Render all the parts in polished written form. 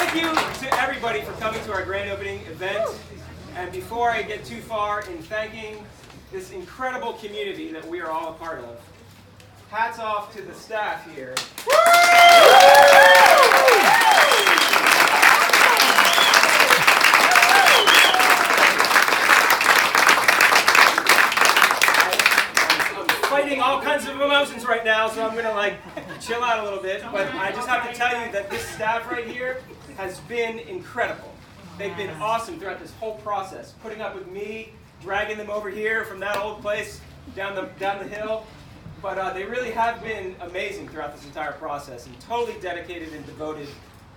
thank you to everybody for coming to our grand opening event. And before I get too far in thanking this incredible community that we are all a part of, hats off to the staff here. Fighting all kinds of emotions right now, so I'm gonna chill out a little bit. But I just have to tell you that this staff right here has been incredible. They've been awesome throughout this whole process, putting up with me, dragging them over here from that old place down the hill. But they really have been amazing throughout this entire process and totally dedicated and devoted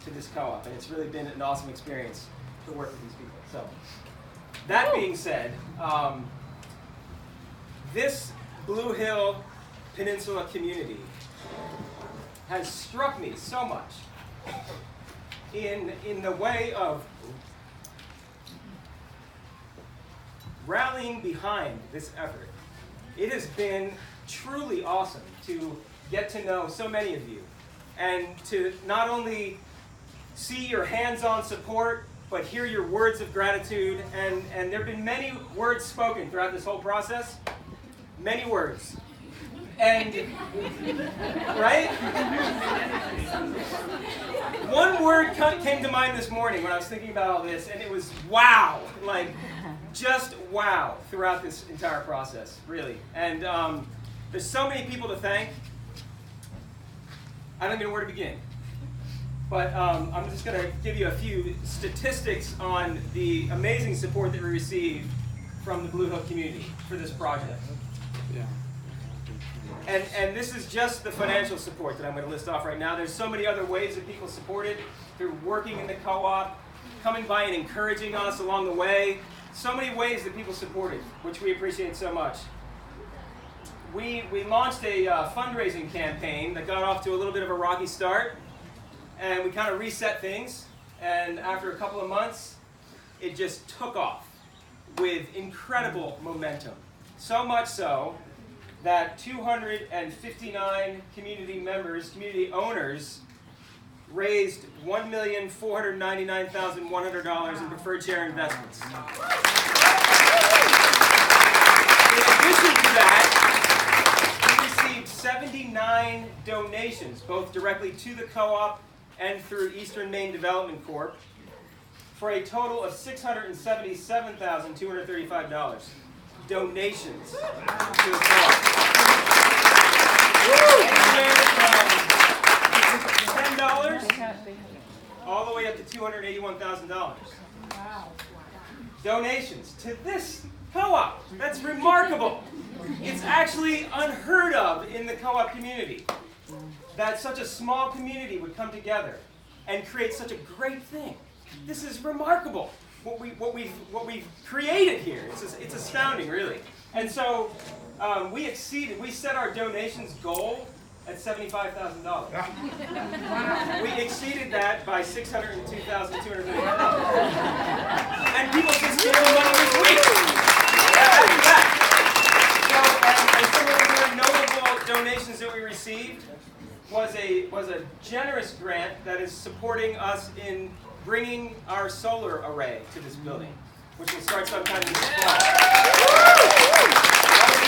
to this co-op. And it's really been an awesome experience to work with these people. So, that being said, this Blue Hill Peninsula community has struck me so much in the way of rallying behind this effort. It has been truly awesome to get to know so many of you and to not only see your hands-on support, but hear your words of gratitude. And there have been many words spoken throughout this whole process. Many words. And, right? One word came to mind this morning when I was thinking about all this, and it was wow. Just wow throughout this entire process, really. And there's so many people to thank. I don't even know where to begin. But I'm just going to give you a few statistics on the amazing support that we received from the Blue Hill community for this project. Yeah. And this is just the financial support that I'm going to list off right now. There's so many other ways that people supported through working in the co-op, coming by and encouraging us along the way. So many ways that people supported, which we appreciate so much. We launched a fundraising campaign that got off to a little bit of a rocky start, and we kind of reset things. And after a couple of months, it just took off with incredible momentum. So much so that 259 community owners, raised $1,499,100 in preferred share investments. In addition to that, we received 79 donations, both directly to the co-op and through Eastern Maine Development Corp, for a total of $677,235. Donations to the co-op. Anywhere from $10 all the way up to $281,000. Wow. Donations to this co-op. That's remarkable. It's actually unheard of in the co-op community that such a small community would come together and create such a great thing. This is remarkable. What we've created here. It's astounding, really. And so we set our donations goal at $75,000. We exceeded that by $602,235. And people just gave them money this week. And some of the more notable donations that we received was a generous grant that is supporting us in bringing our solar array to this building, which will start sometime this fall. That was a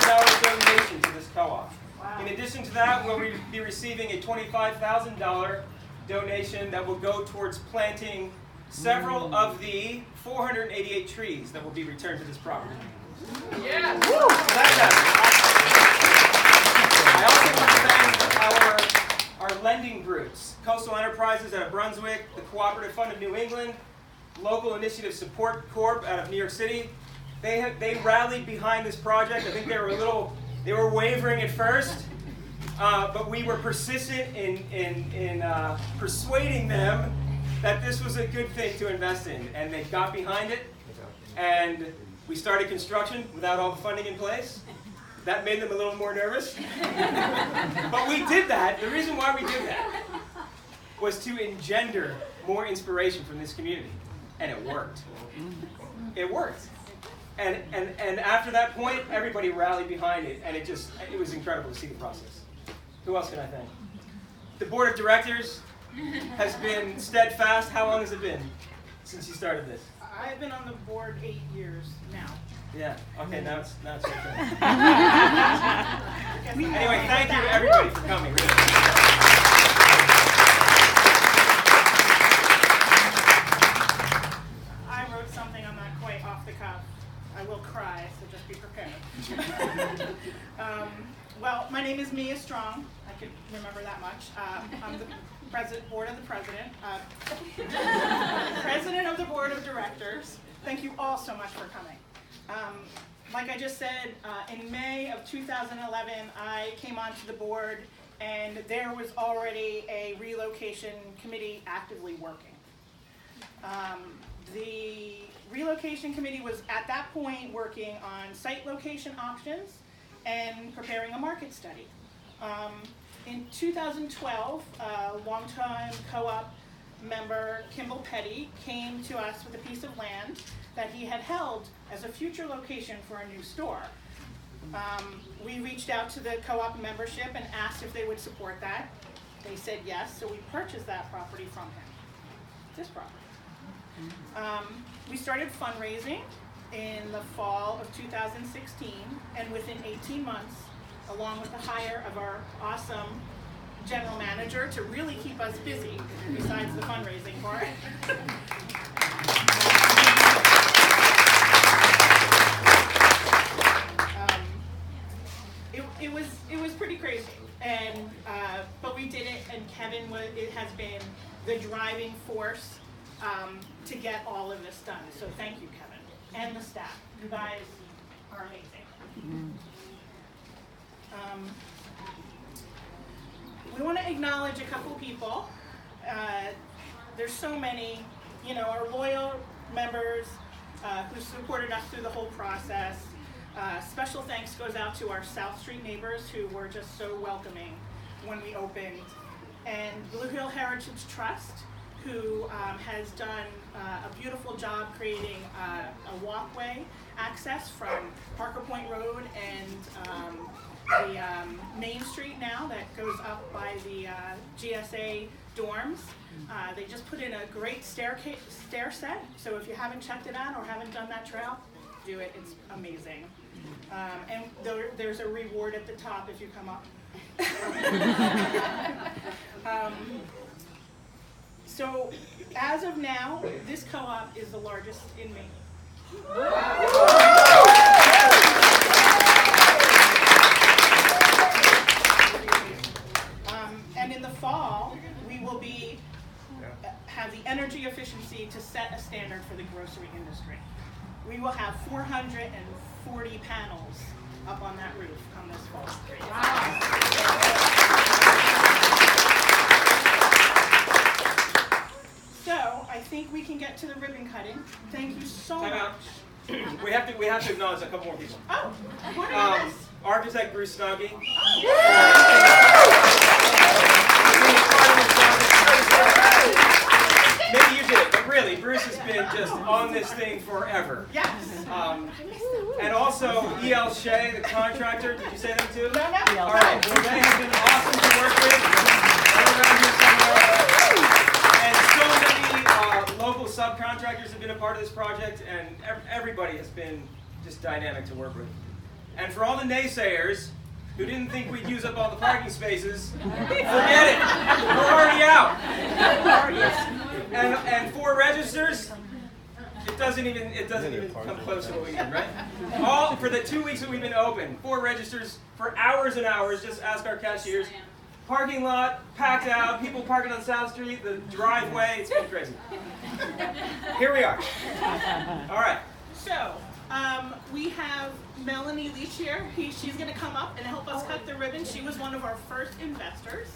$281,000 donation to this co-op. In addition to that, we'll be receiving a $25,000 donation that will go towards planting several of the 488 trees that will be returned to this property. Yeah. I also want to thank our lending groups, Coastal Enterprises out of Brunswick, the Cooperative Fund of New England, Local Initiative Support Corp out of New York City. They rallied behind this project. I think they were wavering at first, but we were persistent in persuading them that this was a good thing to invest in, and they got behind it, and we started construction without all the funding in place. That made them a little more nervous. But we did that. The reason why we did that was to engender more inspiration from this community. And it worked. It worked. And after that point, everybody rallied behind it, and it was incredible to see the process. Who else can I thank? The board of directors, has been steadfast. How long has it been since you started this? I've been on the board 8 years now. Yeah. Okay. Now it's okay. Anyway, thank you everybody for coming. Really. I wrote something on that quite off the cuff. I will cry, so just be prepared. Well, my name is Mia Strong. I could remember that much. I'm the board of the president. President of the board of directors. Thank you all so much for coming. Like I just said, in May of 2011, I came onto the board, and there was already a relocation committee actively working. The relocation committee was at that point working on site location options and preparing a market study. In 2012, longtime co-op member Kimball Petty came to us with a piece of land that he had held as a future location for a new store. We reached out to the co-op membership and asked if they would support that. They said yes, so we purchased that property from him, this property. We started fundraising in the fall of 2016, and within 18 months, along with the hire of our awesome general manager to really keep us busy, besides the fundraising part. It was pretty crazy, and but we did it, and Kevin has been the driving force to get all of this done. So thank you, Kevin, and the staff. You guys are amazing. We want to acknowledge a couple people. There's so many, our loyal members who supported us through the whole process. Special thanks goes out to our South Street neighbors who were just so welcoming when we opened. And Blue Hill Heritage Trust, who has done a beautiful job creating a walkway access from Parker Point Road and the Main Street now that goes up by the GSA dorms. They just put in a great stair set, so if you haven't checked it out or haven't done that trail, do it. It's amazing. And there's a reward at the top if you come up. So as of now, this co-op is the largest in Maine. And in the fall, we will have the energy efficiency to set a standard for the grocery industry. We will have 440 panels up on that roof come this fall. So I think we can get to the ribbon cutting. Thank you so much. We have to acknowledge a couple more people. Oh, what are you? Architect Bruce Snuggy. Maybe you did, but really, Bruce has been just on this thing forever. Yes. And also E.L. Shea, the contractor. Did you say that too? No. All right. Well, they have been awesome to work with. Right around here somewhere. And so many local subcontractors have been a part of this project, and everybody has been just dynamic to work with. And for all the naysayers who didn't think we'd use up all the parking spaces, forget it. We're already out. And 4 registers, it doesn't even come close to what we need, right? All for the 2 weeks that we've been open, 4 registers for hours and hours. Just ask our cashiers. Parking lot packed out, people parking on South Street, the driveway. It's been crazy. Here we are. All right. So we have Melanie Leach here. She's going to come up and help us cut the ribbon. She was one of our first investors.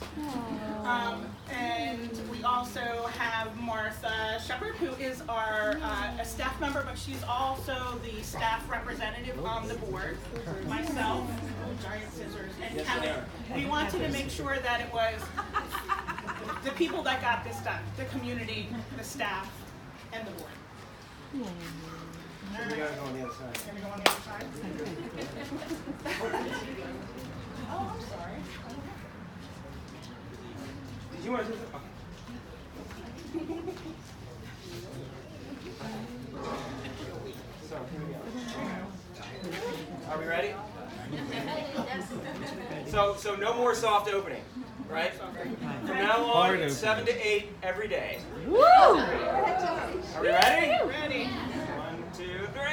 And we also have Martha Shepard, who is our a staff member, but she's also the staff representative on the board. Myself, giant scissors, and Kevin. We wanted to make sure that it was the people that got this done, the community, the staff, and the board. We gotta go on the other side. Can we go on the other side? Oh, I'm sorry. Did you want to do that? Okay. So no more soft opening, right? From now on, it's 7 to 8 every day. Woo! Are we ready? Ready. 1, 2, 3.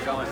Going.